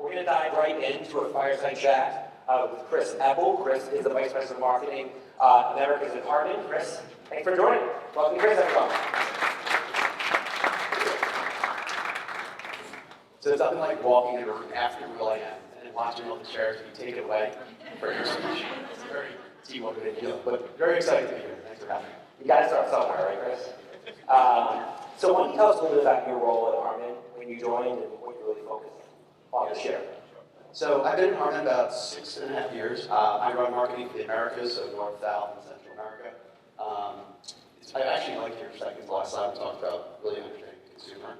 We're going to dive right into a fireside chat with Chris Epple. Chris is the Vice President of Marketing Americas at Harman. Chris, thanks for joining. Welcome, Chris, everyone. So it's nothing like walking in a room after Will I Am and then watching all the chairs be taken away for your speech. It's a very demotivating feeling, but very excited to be here. Thanks for having me. You got to start somewhere, right, Chris? So why don't you tell us a little bit about your role at Harman when you joined and what you really focused on this year? So I've been in Harman about 6.5 years. I run marketing for the Americas, so North, South, and Central America. I actually like your second to last slide. We talked about really understanding the consumer.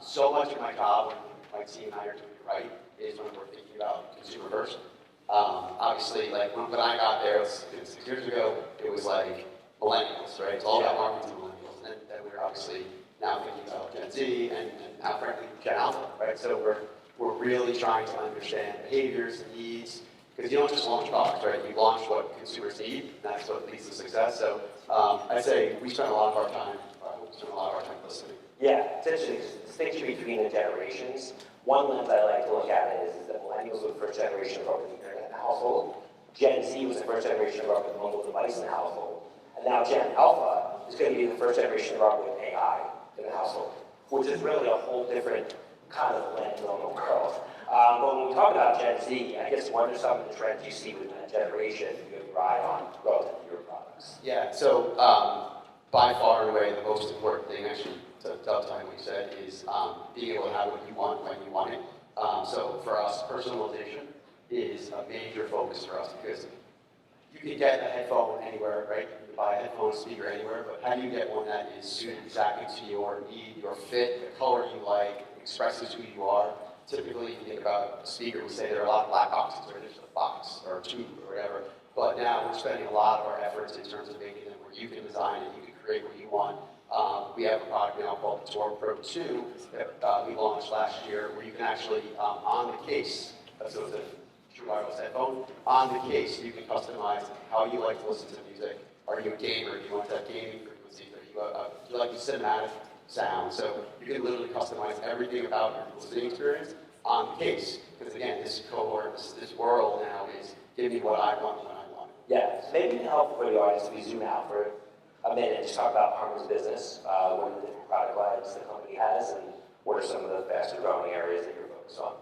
So much of my job, when my team and I are doing it right, is when we're thinking about consumer first. Obviously, like when I got there, it was 6 years ago, it was like millennials, right? It's all about marketing to millennials. And then we're obviously now thinking about Gen Z and now frankly Gen Alpha, right? So we're really trying to understand behaviors and needs, because you don't just launch products, right? You launch what consumers need, and that's what leads to success. So I'd say we spend a lot of our time, listening. Yeah, it's interesting. There's a distinction between the generations. One lens I like to look at is that millennials were the first generation to grow up with the internet in the household. Gen Z was the first generation to grow up with a mobile device in the household. And now Gen Alpha is going to be the first generation to grow up with AI in the household, which is really a whole different kind of lens on the world. But when we talk about Gen Z, I guess what are some of the trends you see within that generation you have your eye on relative to your products? Yeah, so by far and away, the most important thing, actually, to dovetail what you said, is being able to have what you want when you want it. So for us, personalization is a major focus for us, because you can get a headphone anywhere, right? You can buy a headphone speaker anywhere, but how do you get one that is suited exactly to your need, your fit, the color you like, expresses who you are? Typically, if you think about a speaker, we say there are a lot of black boxes, or just a box, or a tube, or whatever. But now we're spending a lot of our efforts in terms of making them where you can design it, you can create what you want. We have a product now called the Tour Pro 2 that we launched last year, where you can actually, on the case, so it's a true wireless headphone, on the case you can customize how you like to listen to music. Are you a gamer? Do you want that gaming frequency? Do you like the cinematic sound? So you can literally customize everything about your listening experience on the case. Because again, this cohort, this world now is give me what I want when I want it. Yeah, so maybe to help for the audience, we zoom out for a minute and just talk about Harman's business, what are the different product lines the company has, and what are some of the faster growing areas that you're focused on?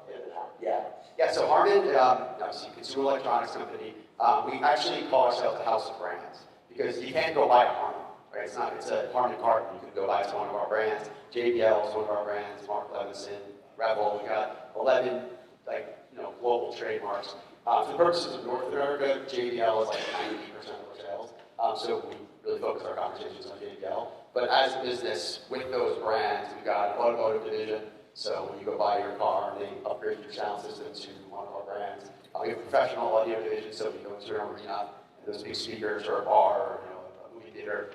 Yeah, so Harman, obviously a consumer electronics company, we actually call ourselves the house of brands, because you can't go buy a Harman, right? It's a Harman Kardon. You can go buy one of our brands. JBL is one of our brands. Mark Levinson, Rebel. We got 11 global trademarks. For the purposes of North America, JBL is like 90% of our sales. So we really focus our conversations on JBL. But as a business, with those brands, we've got an automotive division. So when you go buy your car, they upgrade your sound system to one of our brands. We have a professional audio division, so when you go to an arena, and those big speakers, or a bar, or a movie theater,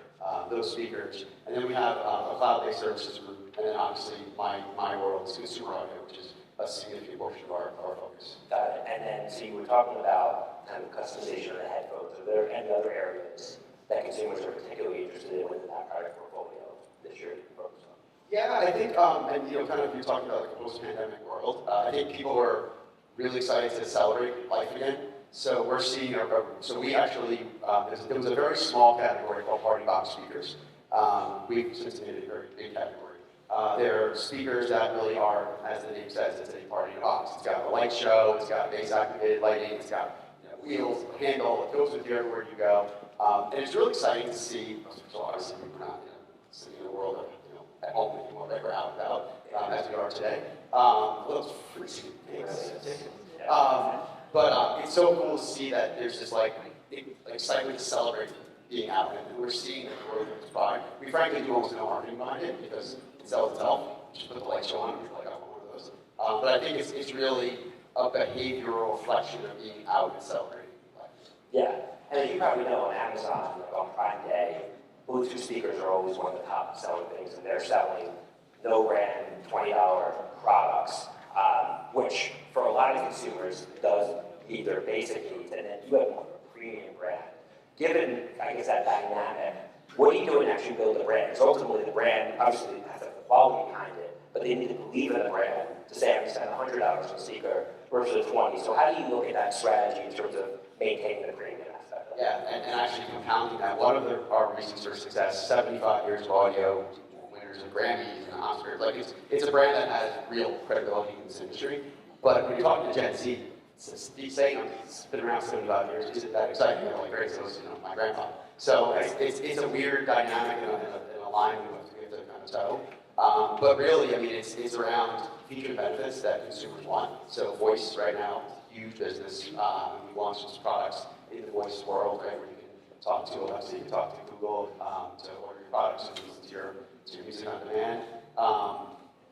those speakers. And then we have a cloud-based services group, and then obviously my world is consumer audio, which is a significant portion of our focus. Got it. And then, so you were talking about kind of customization of the headphones. Are there any other areas that consumers are particularly interested in within that product portfolio this year that you focus on? Yeah, I think, and kind of you're talking about like a post-pandemic world. I think people were really excited to celebrate life again. So we're seeing, so we actually, there was a very small category called party box speakers. We've since made it a very big category. They're speakers that really are, as the name says, it's a party in a box. It's got a light show, it's got bass activated lighting, it's got wheels, a handle, it goes with you everywhere you go. And it's really exciting to see, so obviously we're not sitting in a world of at home anymore that we're out and about, as we are today. Those freezing things. But it's so cool to see that there's this excitement to celebrate being out, and we're seeing the growth of this product. We frankly do almost no marketing behind it because it sells itself. Just put the light show on, and we're like, I want one of those. But I think it's really a behavioral reflection of being out and celebrating life. Yeah, and as you probably know, on Amazon, on Prime Day, Bluetooth speakers are always one of the top selling things, and they're selling no-brand, $20 products, which for a lot of consumers does meet their basic needs, and then you have more of a premium brand. Given, I guess, that dynamic, what are you doing to actually build a brand? Because ultimately the brand obviously has the quality behind it, but they need to believe in the brand to say, I'm going to spend $100 on a sneaker versus 20. So how do you look at that strategy in terms of maintaining the premium aspect of it? Yeah, and actually compounding that, one of our reasons for success, 75 years of audio, winners of Grammys and Oscars, like it's a brand that has real credibility in this industry. But when you're talking to Gen Z, saying it's been around 75 years isn't that exciting. They're like, great, so it's my grandpa. So it's a weird dynamic and a line we have to kind of toe. But really, I mean, it's around feature benefits that consumers want. So voice right now, huge business. We launched these products in the voice world, right, where you can talk to Alexa, you can talk to Google to order your products and listen to your music on demand.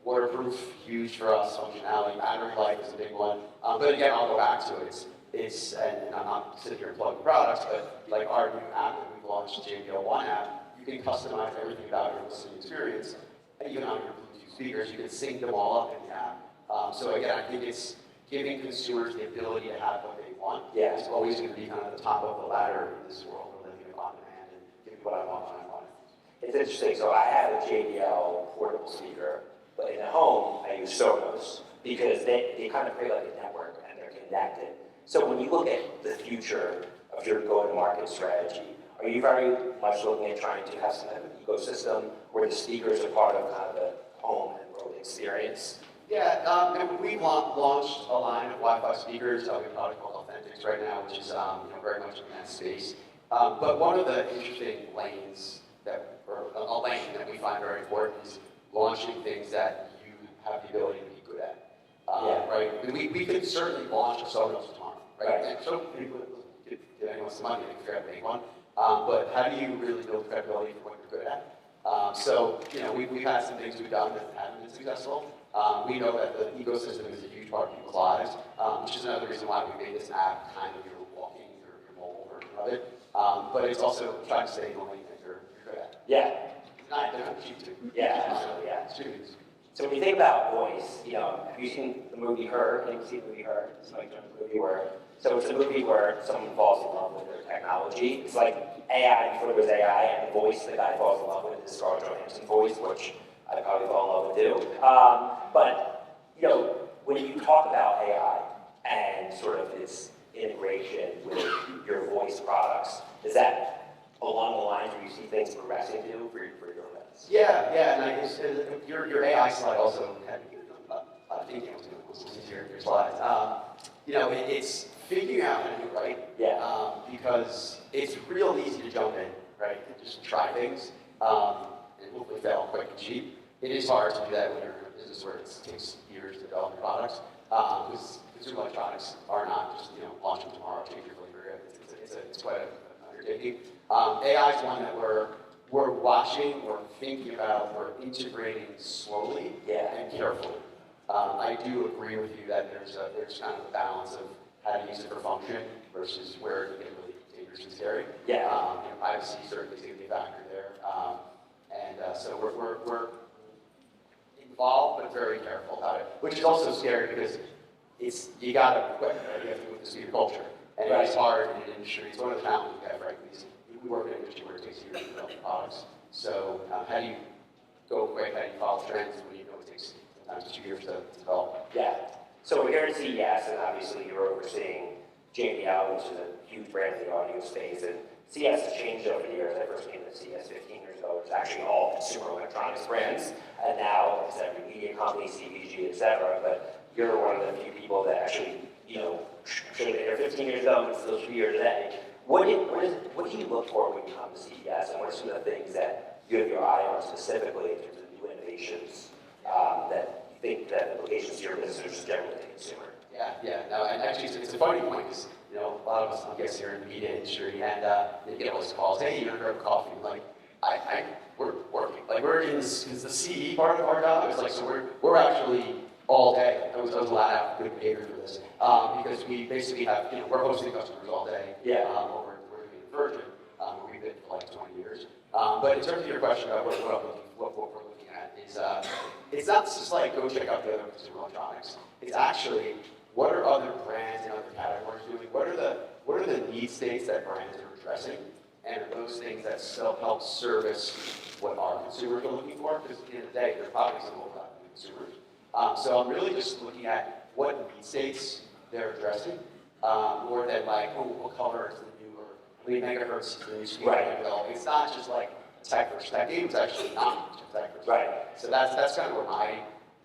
Waterproof, huge for us, functionality. Battery life is a big one. But again, I'll go back to it. And I'm not sitting here and plugging products, but like our new app that we've launched, the JBL One app, you can customize everything about your listening experience. And even on your Bluetooth speakers, you can sync them all up in the app. So again, I think it's giving consumers the ability to have what they want. Yeah. It's always going to be kind of the top of the ladder in this world. We're living on demand and give me what I want when I want it. It's interesting. So I have a JBL portable speaker, but in the home, I use Sonos because they kind of create like a network and they're connected. So when you look at the future of your go-to-market strategy, are you very much looking at trying to have some kind of ecosystem where the speakers are part of kind of the home and road experience? Yeah, and we've launched a line of Wi-Fi speakers. We have a product called Authentics right now, which is very much in that space. But one of the interesting lanes or a lane that we find very important is launching things that you have the ability to be good at. Right? We could certainly launch a Sonos tomorrow, right? And so if anyone wants the money, they can figure out to make one. But how do you really build credibility for what you're good at? So, we've had some things we've done that haven't been successful. We know that the ecosystem is a huge part of people's lives, which is another reason why we made this app kind of your walking, your mobile version of it. But it's also trying to stay in the lane that you're good at. Yeah. They're not cheap too. Yeah, absolutely, yeah. Students. So when you think about voice, have you seen the movie Her? Can you see the movie Her? It's like a movie so it's a movie where someone falls in love with their technology. It's like AI before there was AI, and the voice the guy falls in love with is Scarlett Johansson's voice, which I probably fall in love with too. But when you talk about AI and sort of its integration with your voice products, is that along the lines where you see things progressing to for your events? Yeah, and your AI slide also had a lot of thinking to your slides. It's figuring out how to do it right. Yeah. Because it's real easy to jump in, right? And just try things, and hopefully fail quick and cheap. It is hard to do that when you're in a business where it takes years to develop your products. Because consumer electronics are not just launching tomorrow, change your flavor. It's quite an undertaking. AI is one that we're watching, we're thinking about, we're integrating slowly and carefully. I do agree with you that there's kind of a balance of how to use it for function versus where it can get really dangerous and scary. Yeah. Privacy certainly is going to be a factor there. So we're involved but very careful about it, which is also scary because you got to quit, right? You have to move to speed of culture. And it's hard in an industry. It's one of the challenges we have, frankly. We work in an industry where it takes years to develop products. So how do you go quick? How do you follow trends when you know it takes sometimes 2 years to develop? Yeah. So we're here at CES, and obviously you're overseeing JBL, which is a huge brand in the audio space. And CES has changed over the years. I first came to CES 15 years ago. It was actually all consumer electronics brands. And now it's every media company, CPG, et cetera. But you're one of the few people that actually, should have been here 15 years ago and still should be here today. What do you look for when you come to CES, and what are some of the things that you have your eye on specifically in terms of new innovations that you think that implications to your business or just generally to the consumer? Yeah. No, and actually, it's a funny point because a lot of us, I guess, here in the media industry, and you get all these calls. Hey, you want to grab a coffee? Like, we're working. Like, we're in this the CE part of our job. It's like so we're actually all day. I was allowed to have good behavior for this because we basically have we're hosting customers all day. Yeah. We're doing Virgin, where we've been for like 20 years. But in terms of your question about what we're looking at is it's not just like go check out the other consumer electronics. It's actually what are other brands in other categories doing? What are the need states that brands are addressing? And are those things that still help service what our consumers are looking for? Because at the end of the day, there's probably some overlap consumers. So I'm really just looking at what need states they're addressing, more than like, oh, what color is the new, or how many megahertz is the new speed developing. It's not just like tech versus tech. It's actually not just tech versus tech. So that's kind of where my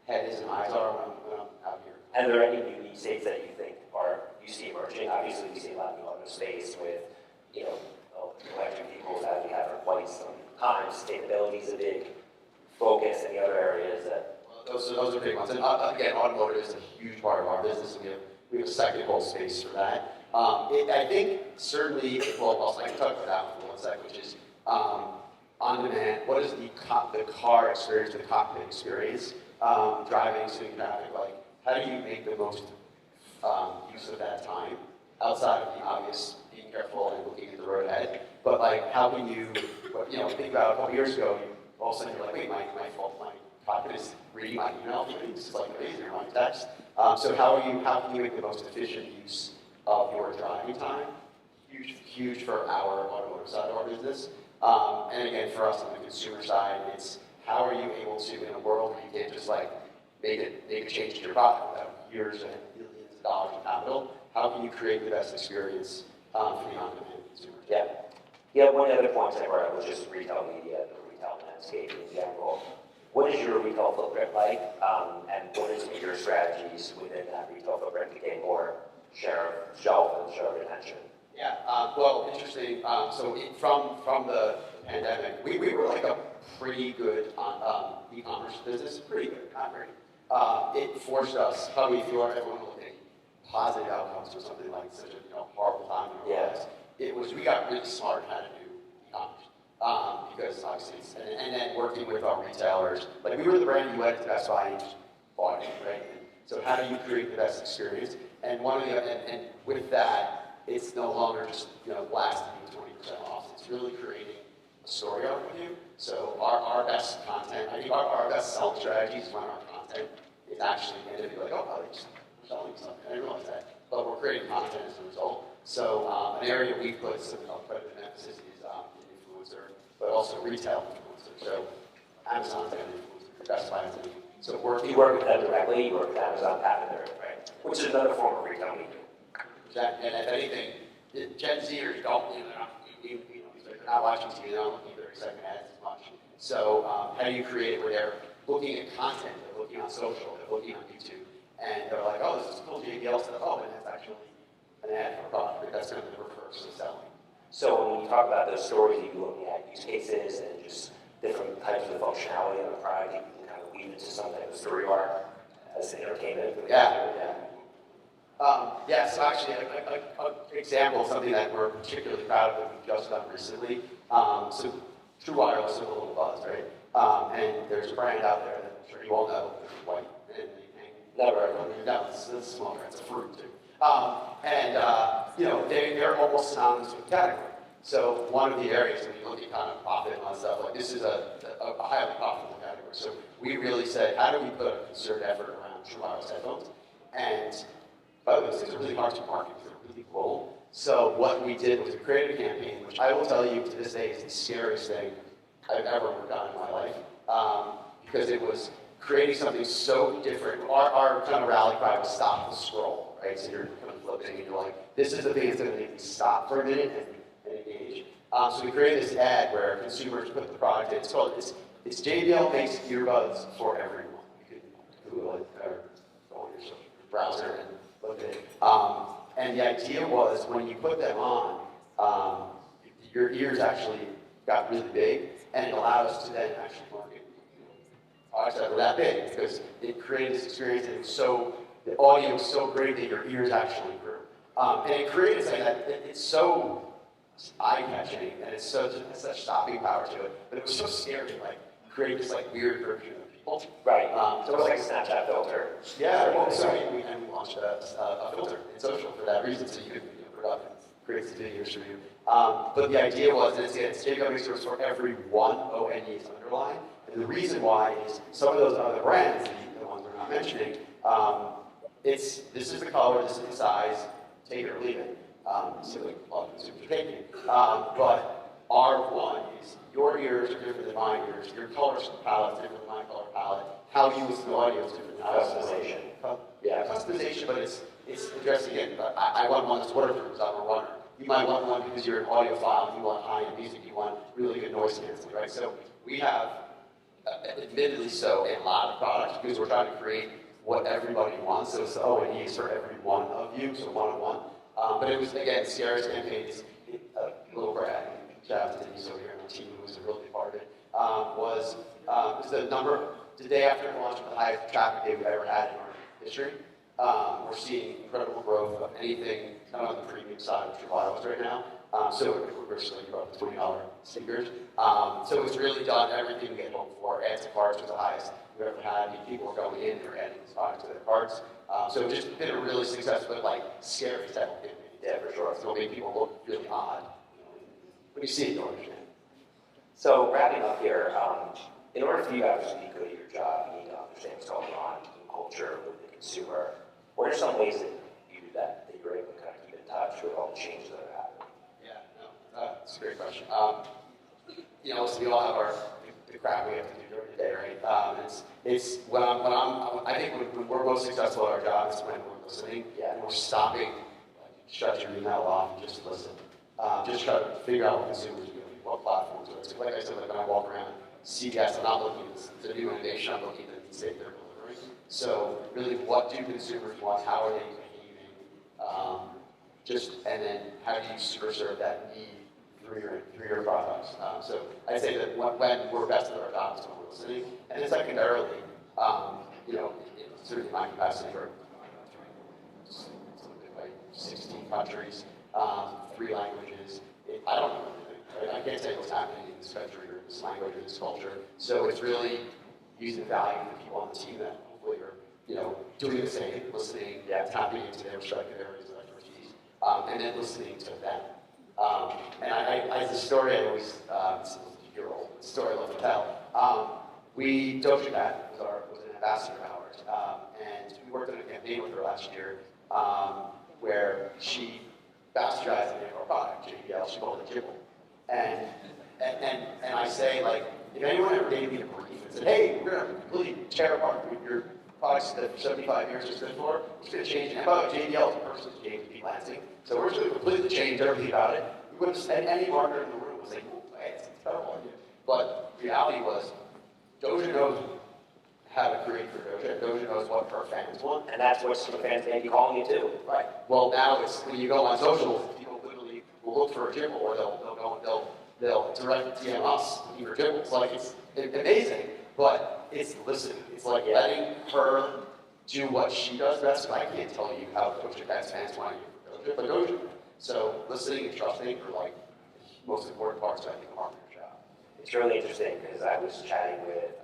head is and eyes are when I'm out here. And are there any new need states that you think you see emerging? Obviously, we see a lot in the auto space with, electric vehicles that we have for quite some time. Sustainability is a big focus. Any other areas that? Well, those are big ones. And again, automotive is a huge part of our business. We have a technical space for that. I think certainly, I can talk about that one for 1 second, which is on demand. What is the car experience, the cockpit experience, driving, sitting traffic? Like, how do you make the most use of that time outside of the obvious being careful and looking at the road ahead? But like, how can you, think about a couple years ago, all of a sudden you're like, wait, my cockpit is reading my email. This is like amazing, or my text. So how can you make the most efficient use of your driving time? Huge for our automotive side of our business. And again, for us on the consumer side, it's how are you able to, in a world where you can't just like make a change to your product without years and millions of dollars in capital, how can you create the best experience for the on-demand consumer? Yeah, one other point I brought up was just retail media, the retail landscape in general. What is your retail footprint like, and what is your strategies within that retail footprint to gain more share of shelf and share of attention? Yeah, well, interesting. So from the pandemic, we were like a pretty good e-commerce business, pretty good, not great. It forced us, probably if you are everyone looking positive outcomes for something like such a horrible time in our lives, we got really smart how to do e-commerce. Because obviously, and then working with our retailers, like we were the brand you went to Best Buy and just bought it, right? And so how do you create the best experience? And and with that, it's no longer just blasting you 20% off. It's really creating a story arc with you. So our best content, I think our best selling strategies when our content is actually going to be like, oh, they're selling something. I didn't realize that. But we're creating content as a result. So an area we put some quite a bit of emphasis is influencer, but also retail influencer. So Amazon's an influencer, Best Buy is an influencer. So you work with them directly, you work with Amazon Patent, right? Which is another form of retail media. Exactly. And if anything, Gen Zers don't, they're not watching TV, they're not looking at 30-second ads as much. So how do you create it where they're looking at content, they're looking on social, they're looking on YouTube, and they're like, oh, this is cool JBL stuff. Oh, and that's actually an ad for a product. That's kind of the reverse of selling. So when you talk about those stories, you're looking at use cases and just different types of functionality on the product, you can kind of weave into some type of story arc as entertainment. So actually, an example of something that we're particularly proud of that we've just done recently. So True Wireless is a little buzz, right? And there's a brand out there that I'm sure you all know, it's white. And never heard of it. No, it's a small brand, it's a fruit too. They're almost synonymous with the category. So one of the areas when you look at kind of profit and stuff, like this is a highly profitable category. So we really said, how do we put a concerted effort around True Wireless headphones? And by the way, those things are really hard to market. They're really cool. So what we did was we created a campaign, which I will tell you to this day is the scariest thing I've ever worked on in my life, because it was creating something so different. Our kind of rally cry was stop the scroll, right? So you're kind of flipping and you're like, this is the thing that's going to make me stop for a minute and engage. So we created this ad where consumers put the product in. It's JBL makes earbuds for everyone. You could Google it or go on your browser and look at it. And the idea was when you put them on, your ears actually got really big, and it allowed us to then actually market products that were that big because it created this experience, and the audio was so great that your ears actually grew. And it created something that it's so eye-catching, and it's such stopping power to it, but it was so scary, like create this like weird version of people. Right. So it was like a Snapchat filter. Yeah. We launched a filter in social for that reason, so you could put up and create some videos for you. But the idea was that it's JBL makes earbuds for everyone. ONE is underlined. And the reason why is some of those other brands, the ones we're not mentioning, this is the color, this is the size, take it or leave it. So like a lot of consumers are taking it. But R1 is your ears are different than my ears, your color palette is different than my color palette, how you listen to audio is different than how Customization. Yeah, customization, but it's addressing it. But I want one that's waterproof because I'm a runner. You might want one because you're an audiophile, you want high-end music, you want really good noise canceling, right? So we have, admittedly so, a lot of products because we're trying to create what everybody wants. So it's the O&Es for every one of you, so one-on-one. But it was, again, Sierra's campaign is a little brag. Shout out to Denise over here on the team who was a really big part of it. Was the day after the launch of the highest traffic day we've ever had in our history. We're seeing incredible growth of anything, not on the premium side, which a lot of us right now. So we're selling about $20 speakers. So it's really done everything we get hoped for. Add to carts was the highest we've ever had. I mean, people are going in, they're adding these products to their carts. So it's just been a really successful, but like scary type of campaign. Yeah, for sure. It'll make people look really odd. When you see it, you'll understand. So wrapping up here, in order for you guys to be good at your job, you need to understand what's going on in culture with the consumer. What are some ways that you do that you're able to kind of keep in touch with all the changes that are happening? Yeah, no, that's a great question. So we all have the crap we have to do during the day, right? It's I think when we're most successful at our job is when we're listening. Yeah. And we're stopping, shut your email off and just listen. Just try to figure out what consumers are doing, what platforms are. So like I said, when I walk around CVS, I'm not looking at the new innovation, I'm looking at the state they're delivering. So really, what do consumers want? How are they behaving? And then how do you serve that need through your products? So I'd say that when we're best at our jobs, when we're listening, and then secondarily, it's certainly my capacity for 16 countries, 3 languages. I don't know anything, right? I can't tell you what's happening in this country or this language or this culture. So it's really using the value of the people on the team that hopefully are, doing the same, listening, tapping into their respective areas of expertise, and then listening to them. And I the story I always, it's a year-old story I love to tell. Doja Cat was an ambassador of ours, and we worked on a campaign with her last year where she bastardized the name of our product, JBL. She called it Jibble. And I say, like, if anyone ever gave me a brief and said, hey, we're going to completely tear apart your products that for 75 years are good for, it's going to change. And by the way, JBL is a person, James B. Lansing. So we're just going to completely change everything about it. We wouldn't have said any marketer in the room was like, oh, it's a terrible idea. But the reality was, Doja knows how to create for Doja. Doja knows what her fans want. And that's what some fans may be calling you too. Right. Well, now it's when you go on social, people literally will look for a Jibble, or they'll direct DM us looking for Jibbles. Like it's amazing, but it's listening. It's like letting her do what she does best. I can't tell you how Doja Cat's fans want you for Doja, but Doja. So listening and trusting are like the most important parts of I think of marketer's job. It's really interesting because I was chatting with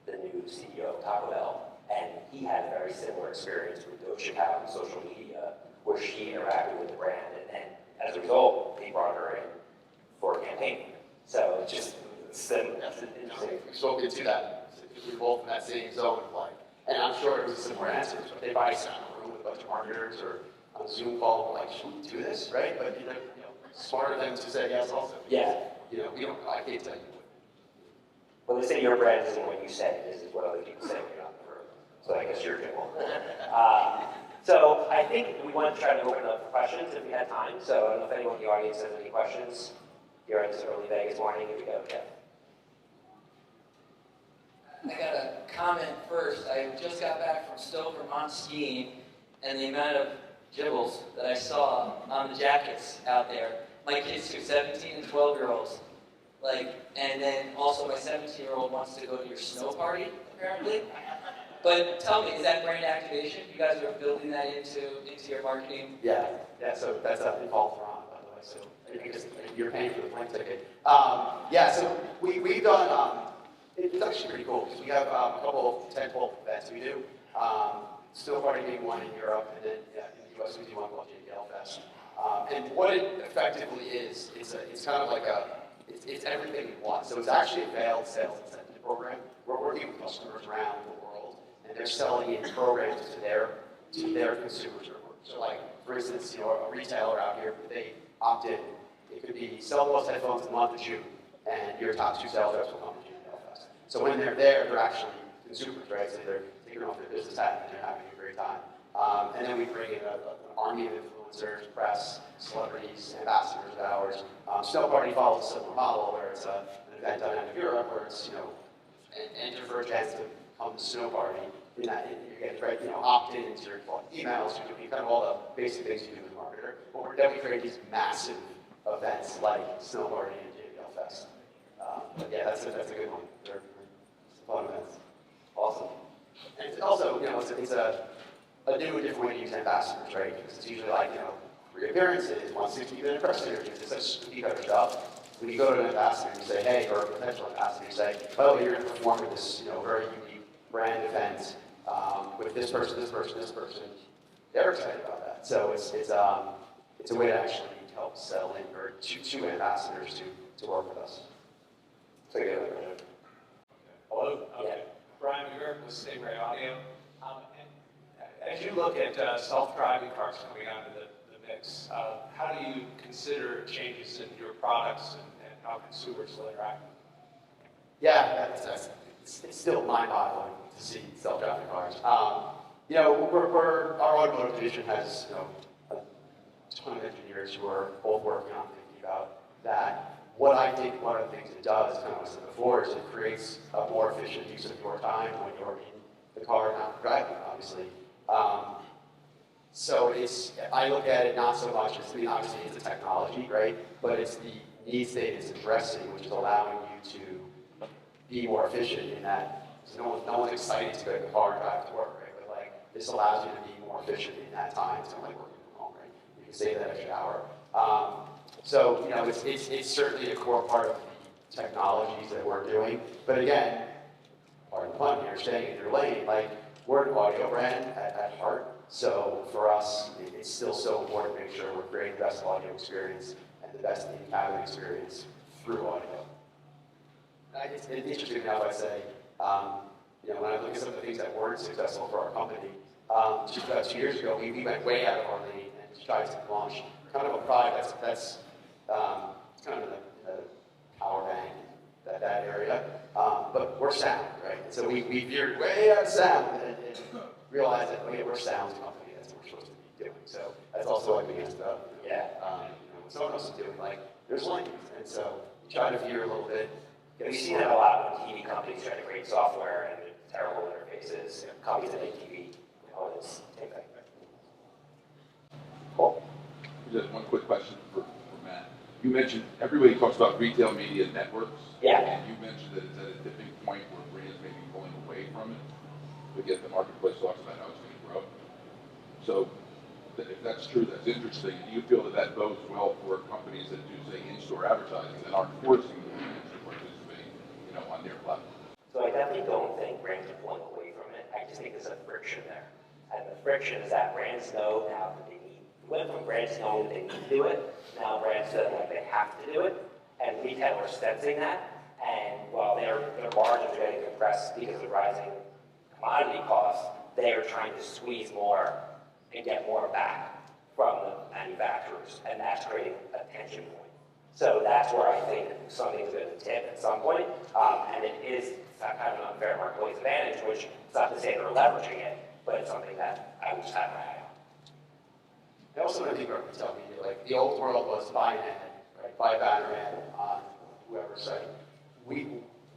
the new CEO of Taco Bell, and he had a very similar experience with Doja Cat on social media, where she interacted with the brand, and as a result, they brought her in for a campaign. So it's just similar. That's interesting. We've spoken to that. We're both in that same zone of life. And I'm sure it was a similar answer. But they probably sat in a room with a bunch of marketers or on a Zoom call, like, should we do this, right? But smarter than to say yes also. Yeah. I can't tell you. Well, they say your brand isn't what you say. This is what other people say when you're not in the room. So I guess you're Jibble. So I think we want to try to open up for questions if we had time. So I don't know if anyone in the audience has any questions here on this early Vegas morning. Here we go, Jeff. I got a comment first. I just got back from Stowe, Vermont skiing, and the amount of Jibbles that I saw on the jackets out there. My kids too, 17 and 12-year-olds. And then also my 17-year-old wants to go to your snow party, apparently. But tell me, is that brand activation? You guys are building that into your marketing? Yeah. So that's up in Fall Toronto, by the way. So because you're paying for the plane ticket. So we've done. It's actually pretty cool because we have a couple of 10, 12 events we do. Still party being one in Europe, and then in the US we do one called JBL Fest. And what it effectively is, it's kind of like it's everything we want. So it's actually a veiled sales incentive program. We're working with customers around the world, and they're selling in programs to their consumers. So like, for instance, a retailer out here, they opt in It could be sell the most headphones in the month of June, and your top 2 sales reps will come to JBL Fest. So when they're there, they're actually consumers, right? So they're taking off their business hat and they're having a great time. And then we bring in an army of influencers, press, celebrities, ambassadors of ours. Snow Party follows a similar model where it's an event done out of Europe where it's, enter for a chance to come to Snow Party. In that, you get, right, opt-ins, your emails, you're doing kind of all the basic things you do as a marketer. But then we create these massive events like Snow Party and JBL Fest. But yeah, that's a good one. They're fun events. Awesome. And it's also, it's a new and different way to use ambassadors, right? Because it's usually like, 3 appearances, 160-minute press interviews, it's such cookie cutter stuff. When you go to an ambassador and you say, hey, or a potential ambassador, you say, oh, you're going to perform at this, very unique brand event with this person, they're excited about that. So it's a way to actually help sell in or to ambassadors to work with us. So yeah. Hello? Okay. Brian McGurk with Stingray Audio. And as you look at self-driving cars coming onto the mix, how do you consider changes in your products and how consumers will interact? Yeah, it's still mind-boggling to see self-driving cars. Our automotive division has a ton of engineers who are both working on thinking about that. What I think one of the things it does, kind of what I said before, is it creates a more efficient use of your time when you're in the car, not driving, obviously. So I look at it not so much as, obviously it's a technology, right? But it's the need state it's addressing, which is allowing you to be more efficient in that. So no one's excited to go to the car and drive to work, right? But like, this allows you to be more efficient in that time. It's kind of like working from home, right? You can save that extra hour. So, it's certainly a core part of the technologies that we're doing. But again, pardon the pun here, staying in your lane, like, we're an audio brand at heart. So for us, it's still so important to make sure we're creating the best audio experience and the best in-cabin experience through audio. It's interesting now I say, when I look at some of the things that weren't successful for our company, just about 2 years ago, we went way out of our lane and tried to launch kind of a product that's kind of in the power bank, that area. But we're sound, right? And so we veered way out of sound and realized that we're a sound company. That's what we're supposed to be doing. So that's also like against the, what someone else is doing. Like, there's lanes. And so we try to veer a little bit. We've seen that a lot when TV companies try to create software and terrible interfaces. Companies that make TV components take that. Cool. Just one quick question for Matt. You mentioned everybody talks about retail media networks. Yeah. And you mentioned that it's at a tipping point where brands may be pulling away from it, but yet the marketplace talks about how it's going to grow. So if that's true, that's interesting. Do you feel that bodes well for companies that do, say, in-store advertising that aren't forcing the brands to participate, on their platform? So I definitely don't think brands are pulling away from it. I just think there's a friction there. And the friction is that brands know now that they need. We went from brands knowing that they need to do it, now brands feel like they have to do it, and retailers sensing that. And while their margins are getting compressed because of rising commodity costs, they are trying to squeeze more and get more back from the manufacturers, and that's creating a tension point. So that's where I think something's going to tip at some point, and it is kind of an unfair marketplace advantage, which it's not to say they're leveraging it, but it's something that I would just have my eye on. I also want to think about retail media. Like, the old world was buy an ad, right? Buy a banner ad on whoever's site.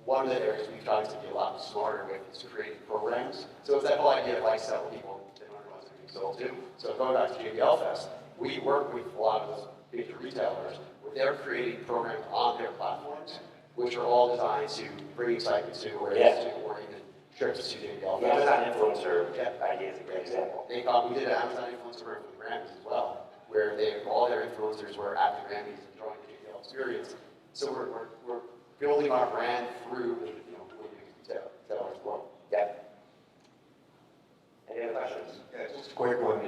One of the areas we've tried to be a lot smarter with is creating programs. So it's that whole idea of like sell people, they don't know what's being sold to. So going back to JBL Fest, we work with a lot of those major retailers where they're creating programs on their platforms, which are all designed to bring excitement to awareness to, or even trips to JBL Fest. The Amazon influencer idea is a great example. We did an Amazon influencer program with the Grammys as well, where all their influencers were at the Grammys enjoying the JBL experience. So we're building our brand through the retailers as well. Yeah. Any other questions? Yeah, just a quick one.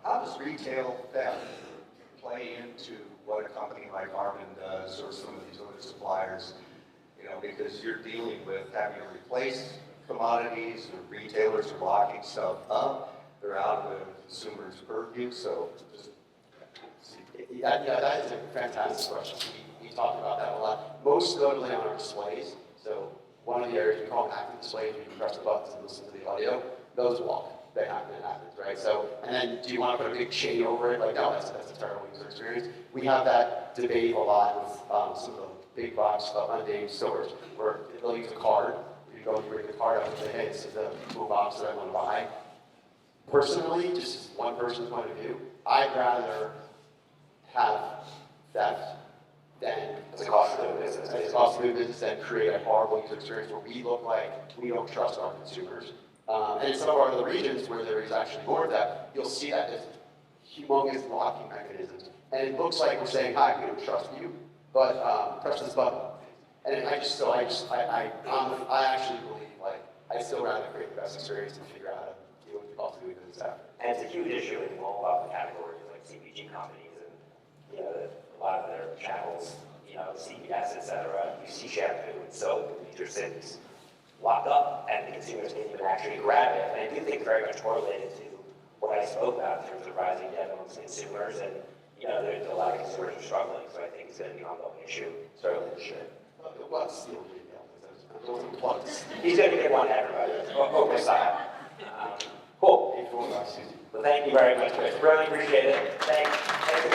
How does retail theft play into what a company like Harman does, or some of these other suppliers? Because you're dealing with having to replace commodities, and retailers are locking stuff up. They're out of the consumer's purview, so just see Yeah, that is a fantastic question. We talk about that a lot. Most notably on our displays. So one of the areas we call active displays, where you can press the buttons and listen to the audio. Those walk. They happen in Athens, right? So, and then do you want to put a big chain over it? Like, no, that's a terrible user experience. We have that debate a lot with some of the big box unnamed stores, where they'll use a card. You go and bring the card up and say, hey, this is the cool box that I want to buy. Personally, just one person's point of view, I'd rather have theft than It's a cost of doing business. it's a cost of doing business and create a horrible user experience where we look like we don't trust our consumers. And in some of our other regions where there is actually more of that, you'll see that there's humongous locking mechanisms. And it looks like we're saying, hi, we don't trust you, but press this button. And I actually believe, like, I'd still rather create the best experience and figure out how to deal with the cost of doing business after. And it's a huge issue in all of the categories, like CPG companies and, a lot of their channels, CVS, et cetera. You see shampoo and soap in major cities locked up, and the consumers can't even actually grab it. And I do think it's very much correlated to what I spoke about in terms of rising debt amongst consumers, and there's a lot of consumers are struggling, so I think it's going to be an ongoing issue. Certainly it should. He's going to get one to everybody. Oversight. Cool. Well, thank you very much, Chris. Really appreciate it. Thanks. Thanks for